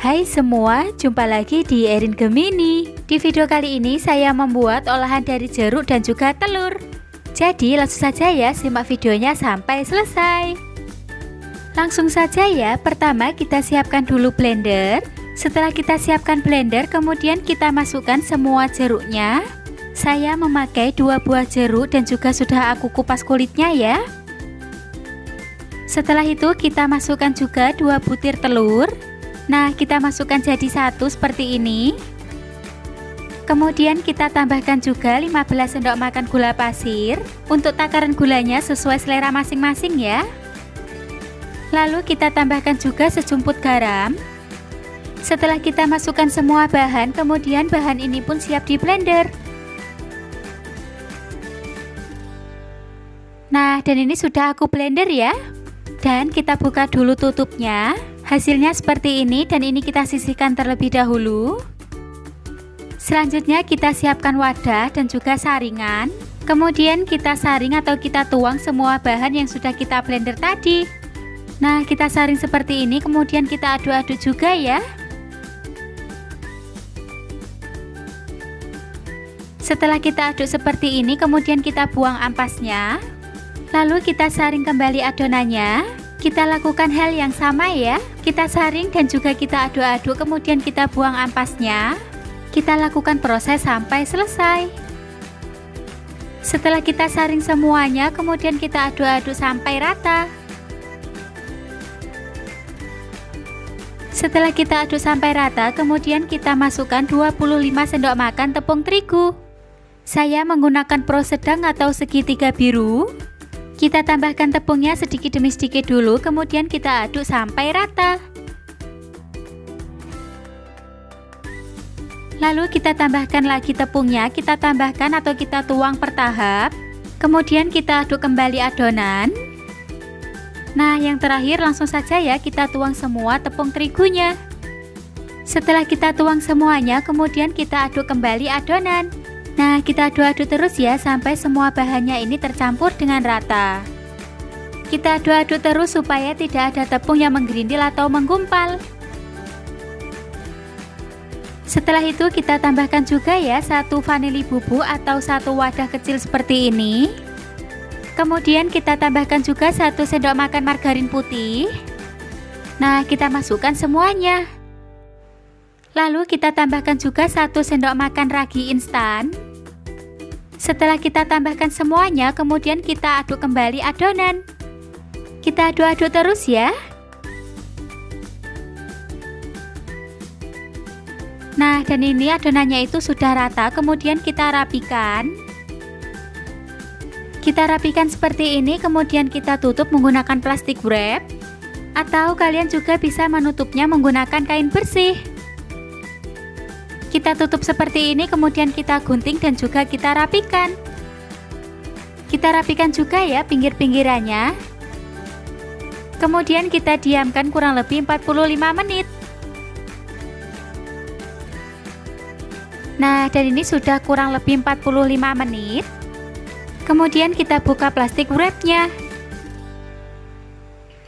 Hai semua, jumpa lagi di Erin Gemini. Di video kali ini saya membuat olahan dari jeruk dan juga telur. Jadi langsung saja ya simak videonya sampai selesai. Langsung saja ya, pertama kita siapkan dulu blender. Setelah kita siapkan blender, kemudian kita masukkan semua jeruknya. Saya memakai 2 buah jeruk dan juga sudah aku kupas kulitnya ya. Setelah itu kita masukkan juga 2 butir telur. Nah, kita masukkan jadi satu seperti ini. Kemudian kita tambahkan juga 15 sendok makan gula pasir. Untuk takaran gulanya sesuai selera masing-masing ya. Lalu kita tambahkan juga sejumput garam. Setelah kita masukkan semua bahan, kemudian bahan ini pun siap di blender. Nah, dan ini sudah aku blender ya. Dan kita buka dulu tutupnya. Hasilnya seperti ini dan ini kita sisihkan terlebih dahulu. Selanjutnya kita siapkan wadah dan juga saringan. Kemudian kita saring atau kita tuang semua bahan yang sudah kita blender tadi. Nah, kita saring seperti ini, kemudian kita aduk-aduk juga ya. Setelah kita aduk seperti ini, kemudian kita buang ampasnya. Lalu kita saring kembali adonannya. Kita lakukan hal yang sama ya. Kita saring dan juga kita aduk-aduk, kemudian kita buang ampasnya. Kita lakukan proses sampai selesai. Setelah kita saring semuanya, kemudian kita aduk-aduk sampai rata. Setelah kita aduk sampai rata, kemudian kita masukkan 25 sendok makan tepung terigu. Saya menggunakan pro sedang atau segitiga biru. Kita tambahkan tepungnya sedikit demi sedikit dulu, kemudian kita aduk sampai rata. Lalu kita tambahkan lagi tepungnya, kita tambahkan atau kita tuang per tahap. Kemudian kita aduk kembali adonan. Nah, yang terakhir langsung saja ya kita tuang semua tepung terigunya. Setelah kita tuang semuanya, kemudian kita aduk kembali adonan. Nah, kita aduk-aduk terus ya sampai semua bahannya ini tercampur dengan rata. Kita aduk-aduk terus supaya tidak ada tepung yang menggerindil atau menggumpal. Setelah itu kita tambahkan juga ya 1 vanili bubuk atau 1 wadah kecil seperti ini. Kemudian kita tambahkan juga 1 sendok makan margarin putih. Nah, kita masukkan semuanya. Lalu kita tambahkan juga 1 sendok makan ragi instan. Setelah kita tambahkan semuanya, kemudian kita aduk kembali adonan. Kita aduk-aduk terus ya. Nah, dan ini adonannya itu sudah rata, kemudian kita rapikan. Kita rapikan seperti ini, kemudian kita tutup menggunakan plastik wrap. Atau kalian juga bisa menutupnya menggunakan kain bersih. Kita tutup seperti ini, kemudian kita gunting dan juga kita rapikan. Kita rapikan juga ya pinggir-pinggirannya. Kemudian kita diamkan kurang lebih 45 menit. Nah, dan ini sudah kurang lebih 45 menit. Kemudian kita buka plastik wrapnya.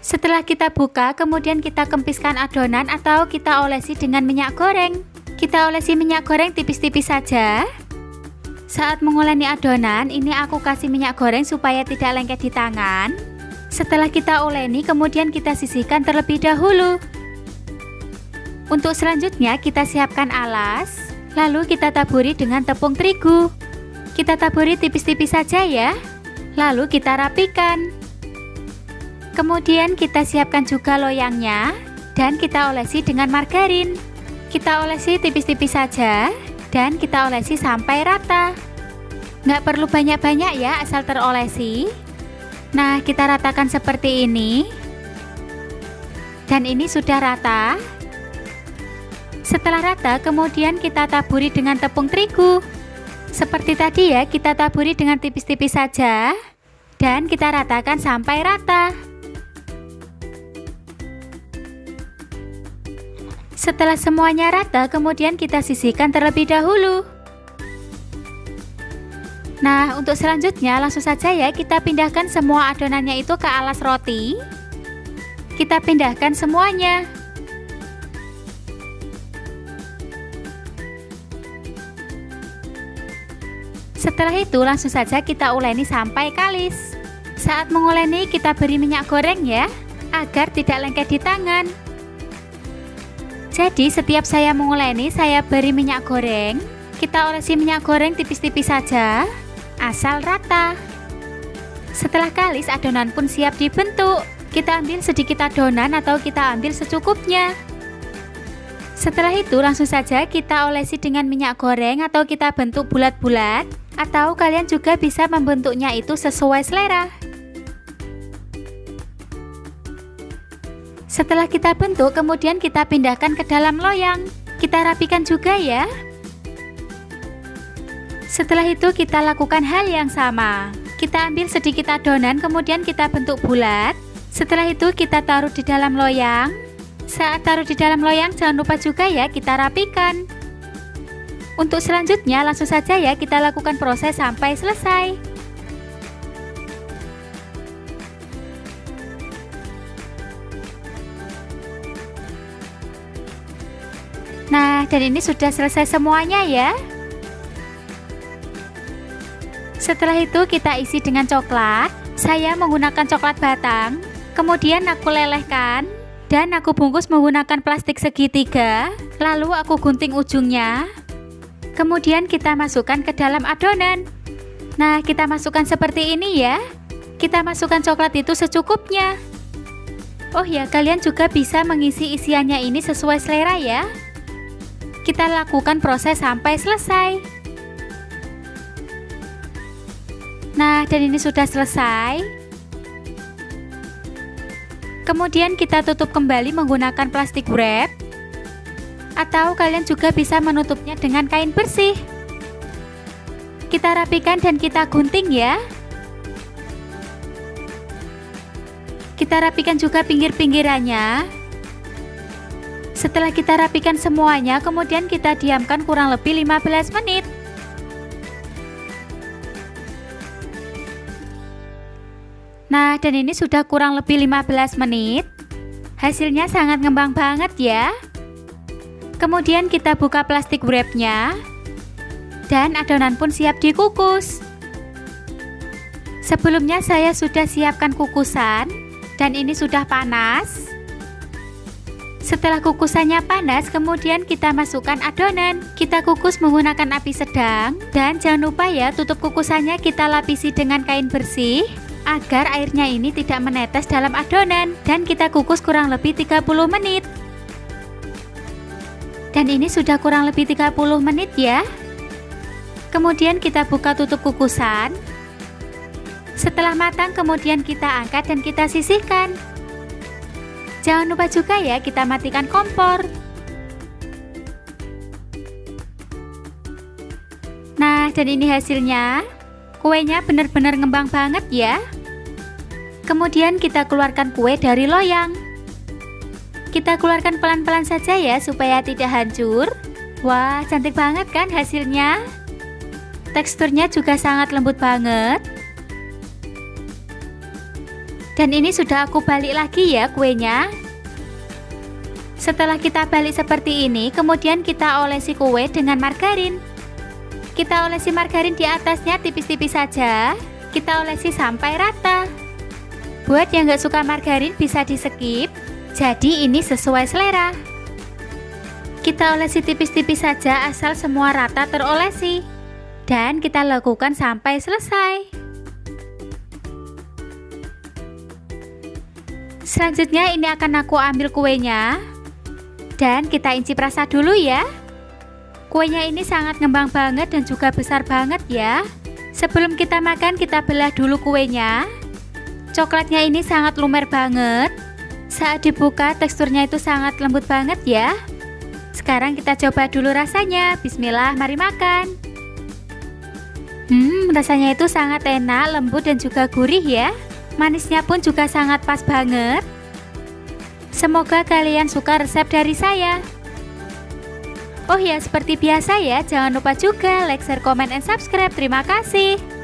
Setelah kita buka, kemudian kita kempiskan adonan atau kita olesi dengan minyak goreng. Kita olesi minyak goreng tipis-tipis saja. Saat menguleni adonan, ini aku kasih minyak goreng supaya tidak lengket di tangan. Setelah kita uleni, kemudian kita sisihkan terlebih dahulu. Untuk selanjutnya, kita siapkan alas. Lalu kita taburi dengan tepung terigu. Kita taburi tipis-tipis saja ya. Lalu kita rapikan. Kemudian kita siapkan juga loyangnya. Dan kita olesi dengan margarin. Kita olesi tipis-tipis saja dan kita olesi sampai rata. Nggak perlu banyak-banyak ya, asal terolesi. Nah, kita ratakan seperti ini. Dan ini sudah rata. Setelah rata, kemudian kita taburi dengan tepung terigu. Seperti tadi ya, kita taburi dengan tipis-tipis saja. Dan kita ratakan sampai rata. Setelah semuanya rata, kemudian kita sisihkan terlebih dahulu. Nah, untuk selanjutnya langsung saja ya kita pindahkan semua adonannya itu ke alas roti. Kita pindahkan semuanya. Setelah itu langsung saja kita uleni sampai kalis. Saat menguleni kita beri minyak goreng ya, agar tidak lengket di tangan. Jadi setiap saya menguleni saya beri minyak goreng. Kita olesi minyak goreng tipis-tipis saja, asal rata. Setelah kalis adonan pun siap dibentuk. Kita ambil sedikit adonan atau kita ambil secukupnya. Setelah itu langsung saja kita olesi dengan minyak goreng atau kita bentuk bulat-bulat, atau kalian juga bisa membentuknya itu sesuai selera. Setelah kita bentuk, kemudian kita pindahkan ke dalam loyang. Kita rapikan juga ya. Setelah itu kita lakukan hal yang sama. Kita ambil sedikit adonan, kemudian kita bentuk bulat. Setelah itu kita taruh di dalam loyang. Saat taruh di dalam loyang jangan lupa juga ya kita rapikan. Untuk selanjutnya langsung saja ya kita lakukan proses sampai selesai. Nah, dan ini sudah selesai semuanya ya. Setelah itu kita isi dengan coklat. Saya menggunakan coklat batang. Kemudian aku lelehkan dan aku bungkus menggunakan plastik segitiga. Lalu aku gunting ujungnya. Kemudian kita masukkan ke dalam adonan. Nah, kita masukkan seperti ini ya. Kita masukkan coklat itu secukupnya. Oh ya, kalian juga bisa mengisi isiannya ini sesuai selera ya. Kita lakukan proses sampai selesai. Nah, dan ini sudah selesai. Kemudian kita tutup kembali menggunakan plastik wrap. Atau kalian juga bisa menutupnya dengan kain bersih. Kita rapikan dan kita gunting ya. Kita rapikan juga pinggir-pinggirannya. Setelah kita rapikan semuanya, kemudian kita diamkan kurang lebih 15 menit. Nah, dan ini sudah kurang lebih 15 menit. Hasilnya sangat ngembang banget ya. Kemudian kita buka plastik wrapnya. Dan adonan pun siap dikukus. Sebelumnya saya sudah siapkan kukusan. Dan ini sudah panas. Setelah kukusannya panas, kemudian kita masukkan adonan. Kita kukus menggunakan api sedang. Dan jangan lupa ya, tutup kukusannya kita lapisi dengan kain bersih agar airnya ini tidak menetes dalam adonan. Dan kita kukus kurang lebih 30 menit. Dan ini sudah kurang lebih 30 menit ya. Kemudian kita buka tutup kukusan. Setelah matang kemudian kita angkat dan kita sisihkan. Jangan lupa juga ya kita matikan kompor. Nah, dan ini hasilnya. Kuenya benar-benar ngembang banget ya. Kemudian kita keluarkan kue dari loyang. Kita keluarkan pelan-pelan saja ya supaya tidak hancur. Wah, cantik banget kan hasilnya. Teksturnya juga sangat lembut banget. Dan ini sudah aku balik lagi ya kuenya. Setelah kita balik seperti ini, kemudian kita olesi kue dengan margarin. Kita olesi margarin di atasnya tipis-tipis saja. Kita olesi sampai rata. Buat yang gak suka margarin bisa di skip. Jadi ini sesuai selera. Kita olesi tipis-tipis saja asal semua rata terolesi. Dan kita lakukan sampai selesai. Selanjutnya ini akan aku ambil kuenya. Dan kita incip rasa dulu ya. Kuenya ini sangat ngembang banget dan juga besar banget ya. Sebelum kita makan kita belah dulu kuenya. Coklatnya ini sangat lumer banget. Saat dibuka teksturnya itu sangat lembut banget ya. Sekarang kita coba dulu rasanya. Bismillah, mari makan. Rasanya itu sangat enak, lembut dan juga gurih ya. Manisnya pun juga sangat pas banget. Semoga kalian suka resep dari saya. Oh ya, seperti biasa ya, jangan lupa juga like, share, comment, and subscribe. Terima kasih.